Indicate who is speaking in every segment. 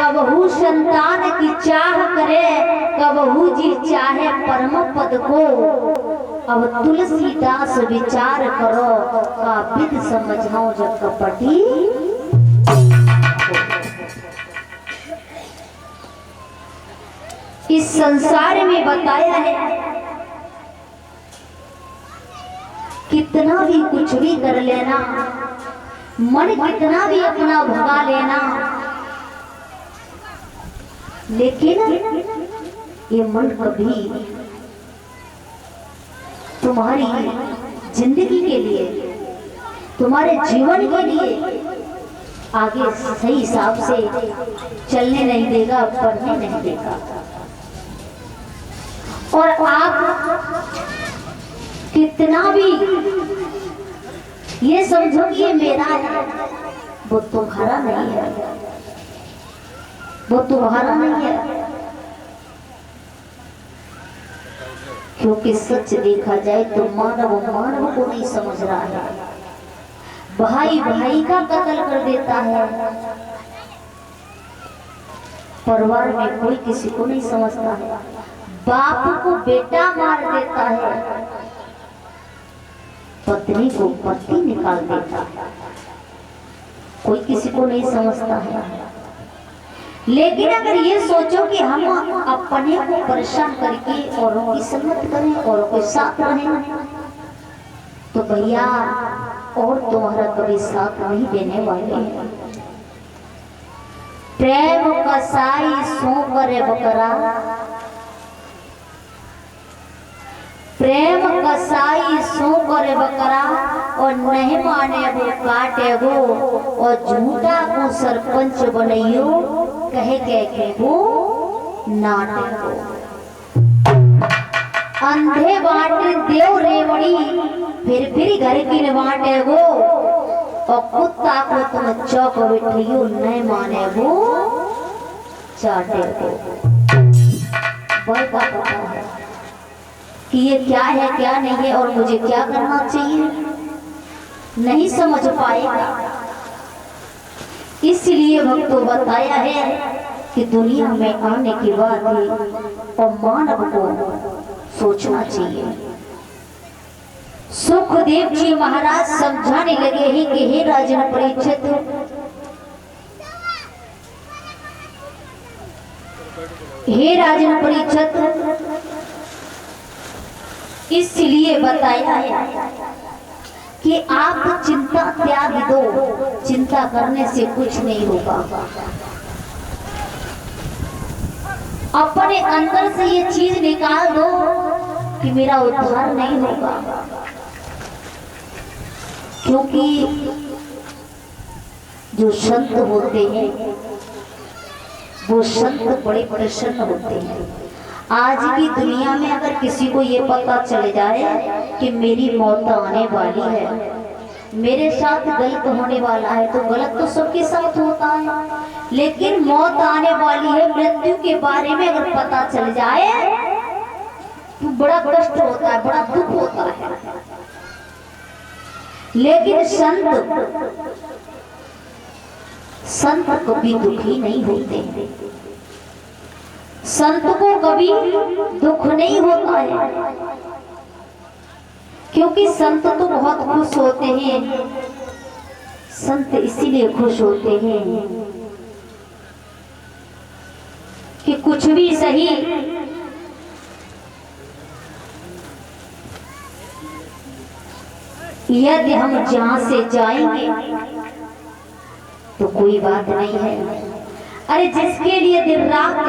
Speaker 1: कबहू संतान की चाह करे, कबहू जी चाहे परम पद को। अब तुलसीदास विचार करो, का विध समझाओ जब कपटी। इस संसार में बताया है कितना भी कुछ भी कर लेना, मन कितना भी अपना भगा लेना, लेकिन ये मन कभी तुम्हारी जिंदगी के लिए, तुम्हारे जीवन के लिए आगे सही हिसाब से चलने नहीं देगा, बढ़ने नहीं देगा। और आप कितना भी ये समझो कि ये मेरा है, वो तुम्हारा नहीं है, वो तुम्हारा नहीं है। क्योंकि सच देखा जाए तो मानव मानव को नहीं समझ रहा है, भाई भाई का कत्ल कर देता है, परिवार में कोई किसी को नहीं समझता है, बाप को बेटा मार देता है, पत्नी को पति निकाल देता है, कोई किसी को नहीं समझता है। लेकिन अगर ये सोचो कि हम अपने को परेशान करके औरों की संगत करें, औरों के साथ रहें, तो भैया और तुम्हारा कभी साथ नहीं देने वाले हैं। प्रेम कसाई सो करे बकरा, प्रेम कसाई सो करे बकरा, और नहीं माने वो काटे वो, और झूठा को सरपंच बनइयो, कहे के वो नाटे वो। अंधे बाट देव रेवड़ी, फिर घर की बाटे वो, और कुत्ता को तुम चौक बैठियो, नहीं माने वो चाटे वो। बड़ा पता है कि ये क्या है क्या नहीं है और मुझे क्या करना चाहिए, नहीं समझ पाएगा। इसलिए भक्तों बताया है कि दुनिया में आने की बात है और मानव को सोचना चाहिए। सुखदेव जी महाराज समझाने लगे हैं कि हे राजन परीक्षित, हे राजन परीक्षित, इसलिए बताया है कि आप चिंता त्याग दो, चिंता करने से कुछ नहीं होगा। अपने अंदर से ये चीज निकाल दो कि मेरा उद्धार नहीं होगा, क्योंकि जो संत होते हैं वो संत बड़े प्रसन्न होते हैं। आज की दुनिया में अगर किसी को ये पता चल जाए कि मेरी मौत आने वाली है, मेरे साथ गलत होने वाला है, तो गलत तो सबके साथ होता है, लेकिन मौत आने वाली है, मृत्यु के बारे में अगर पता चल जाए तो बड़ा कष्ट होता है, बड़ा दुख होता है। लेकिन संत कभी दुखी नहीं होते, संत को कभी दुख नहीं होता है, क्योंकि संत तो बहुत खुश होते हैं। संत इसीलिए खुश होते हैं कि कुछ भी सही, यदि हम जहां से जाएंगे तो कोई बात नहीं है। अरे जिसके लिए दिन रात,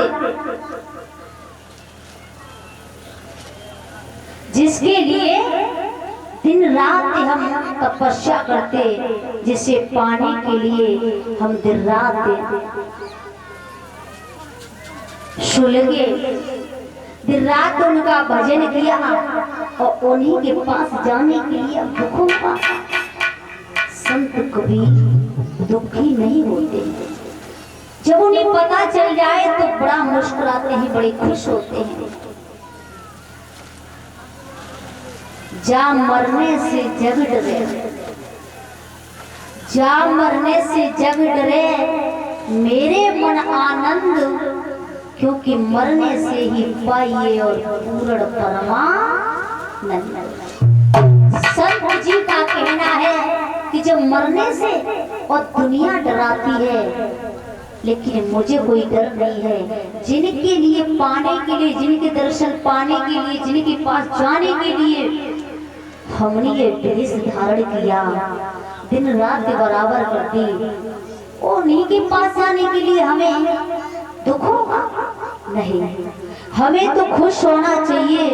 Speaker 1: जिसके लिए दिन रात हम तपस्या करते, जिसे पाने के लिए हम दिन रात सुलगे, दिन रात उनका भजन किया, और उन्हीं के पास जाने के लिए दुखों का, संत कभी दुखी नहीं होते। जब उन्हें पता चल जाए तो बड़ा मुस्कुराते हैं, बड़े खुश होते हैं। जा मरने से जग डरे, जा मरने से जग डरे, मेरे मन आनंद, क्योंकि मरने से ही पाइए और पूर्ण परमानंद। संत जी का कहना है कि जब मरने से और दुनिया डराती है, लेकिन मुझे कोई डर नहीं है। जिनके लिए पाने के लिए, जिनके दर्शन पाने के लिए, जिनके पास जाने के लिए हमने ये वेश धारण किया, दिन रात बराबर कर दी, उन्हीं के पास जाने के लिए हमें दुख होगा? नहीं, हमें तो खुश होना चाहिए।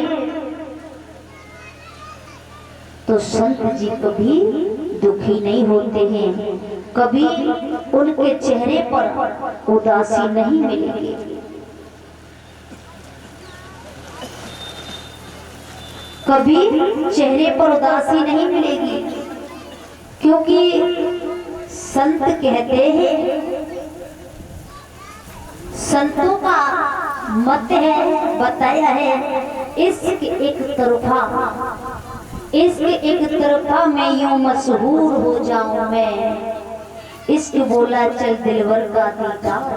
Speaker 1: तो संत जी कभी दुखी नहीं होते हैं, कभी उनके चेहरे पर उदासी नहीं मिलेगी। कभी चेहरे पर उदासी नहीं मिलेगी, क्योंकि संत कहते हैं, संतों का मत है, बताया है, इश्क एक तरफा, इश्क एक तरफा मैं यूं मशहूर हो जाऊं मैं, इश्क बोला चल दिलवर का दीदार।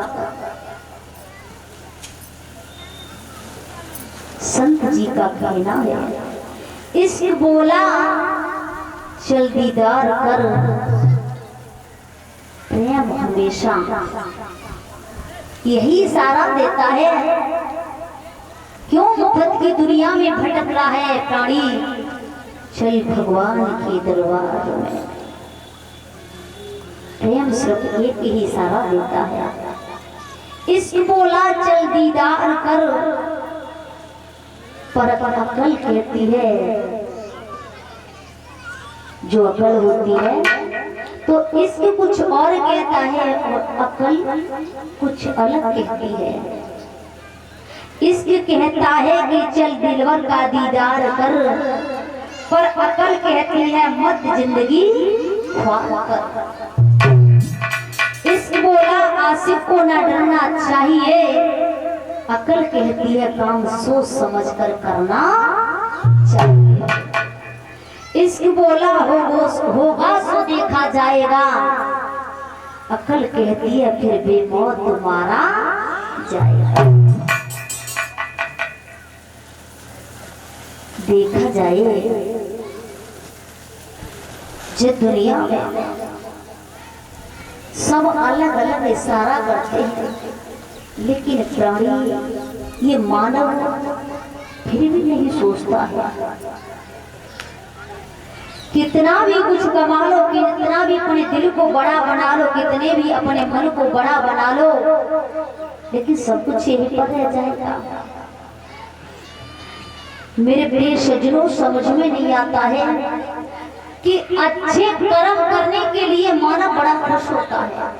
Speaker 1: संत जी का कहना है, इश्क बोला चल दीदार कर, प्रेम हमेशा यही इशारा देता है। क्यों मुफ्त की दुनिया में भटक रहा है प्राणी, चल भगवान के दरबार में। प्रेम सिर्फ एक ही इशारा देता है, इश्क बोला चल दीदार कर, पर अकल कहती है, जो अकल होती है तो इश्क कुछ और कहता है और अकल कुछ अलग कहती है। इश्क कहता है कि चल दिलवर का दीदार कर, पर अकल कहती है मत जिंदगी ख्वाब कर। इश्क बोला आशिक को न डरना चाहिए, अकल कहती है काम सोच समझ कर करना चाहिए। इश्क बोला होगा सो देखा जाएगा, अकल कहती है फिर बेमौत तुम्हारा जाएगा। देखा जाए जिस दुनिया में सब अलग अलग इशारा करते हैं, लेकिन प्राणी ये मानव फिर भी नहीं सोचता है। कितना भी कुछ कमा लो, कितना भी अपने दिल को बड़ा बना लो, कितने भी अपने मन को बड़ा बना लो, लेकिन सब कुछ यहीं पर रह जाएगा। मेरे प्रिय सज्जनों, समझ में नहीं आता है कि अच्छे कर्म करने के लिए मानव बड़ा खुश होता है।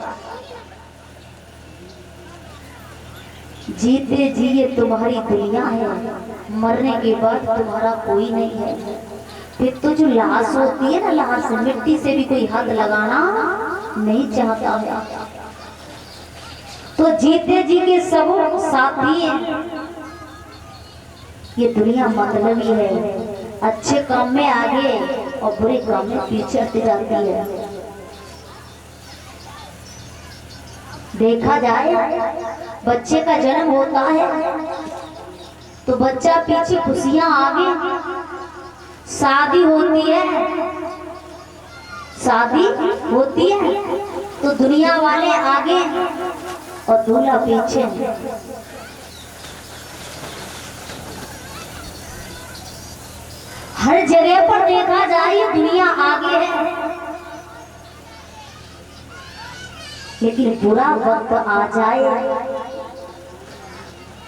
Speaker 1: जीते जी ये तुम्हारी दुनिया है, मरने के बाद तुम्हारा कोई नहीं है। फिर तो जो लाश होती है ना, लाश मिट्टी से भी कोई हद लगाना नहीं चाहता है। तो जीते जी के सब साथी हैं। ये दुनिया मतलबी है, अच्छे काम में आगे और बुरे काम में पीछे हटती जाती है। देखा जाए बच्चे का जन्म होता है तो बच्चा पीछे, खुशियां आगे, शादी होती है, शादी होती है तो दुनिया वाले आगे और दूल्हा पीछे। हर जगह पर देखा जाए दुनिया आगे है, लेकिन बुरा वक्त आ जाए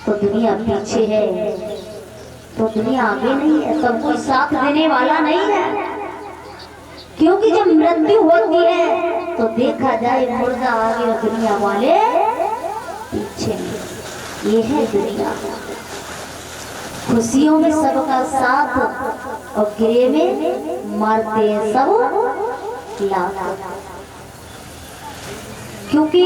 Speaker 1: तो दुनिया पीछे है, तो दुनिया आगे नहीं है, सब कोई साथ देने वाला नहीं है। क्योंकि जब मृत्यु होती है तो देखा जाए मुर्दा आगे और दुनिया वाले पीछे। ये है दुनिया। खुशियों में सबका साथ और गिरे में मारते हैं सब लाख। क्योंकि